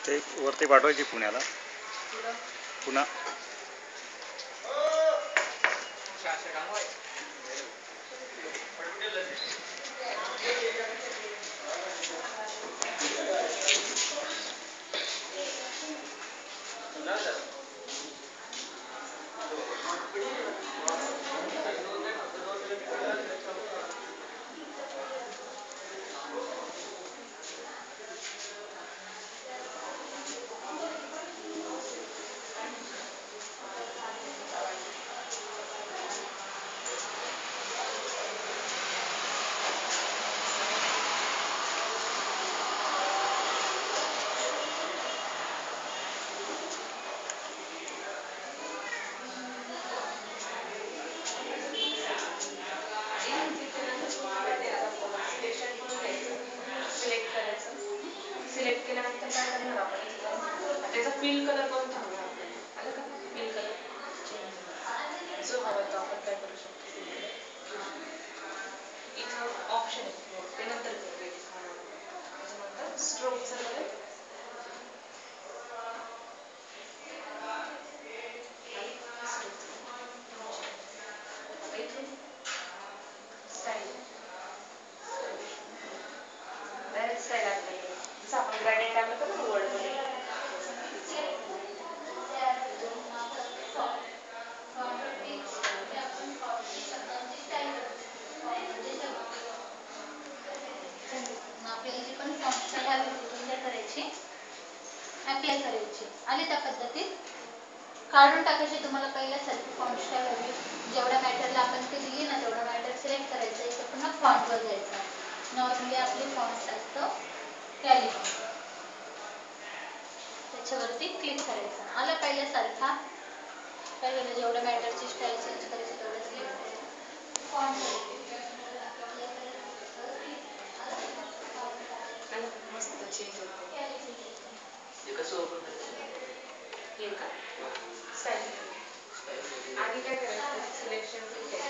ते वरती पाठवायची पुण्याला. पुन्हा सिलेक्ट केल्यानंतर काय करणार आपण त्याचा फिल कलर कोणता हवा आपल्याला आलं का फिल कलर जो हवा तो आपण काय करू शकतो फिल कलर इथं ऑप्शन आहे ते नंतर करूया त्याच्यानंतर स्ट्रोकचा कलर इथून स्टाईल डायरेक्ट स्टाईल आपल्याला जसं आपण ग्रॅडियंट टाकलं तर ना वर्डमध्ये आपल्याला जी पण फॉन्ट स्टाईल हवी तिथून काय करायची अप्लाय करायची आली त्या पद्धतीत काढून टाकायची तुम्हाला पहिल्यासारखी फॉन्ट स्टाईल हवी जेवढ्या मॅटरला आपण ते दिली ना तेवढा मॅटर सिलेक्ट करायचं इथं पुन्हा फॉन्टवर जायचं नॉर्मली आपली फॉन्ट असतं कॅलिफॉर्म त्याच्यावरती क्लिक करायचं आला पहिल्यासारखा काय झालं जेवढ्या मॅटरची स्टाईल चेंज करायची तेवढं क्लिक करायचं फॉन्ट मस्त चेंज होते हे कसं ओपन करायचं हे का स्टाईल आधी काय करायचं सिलेक्शन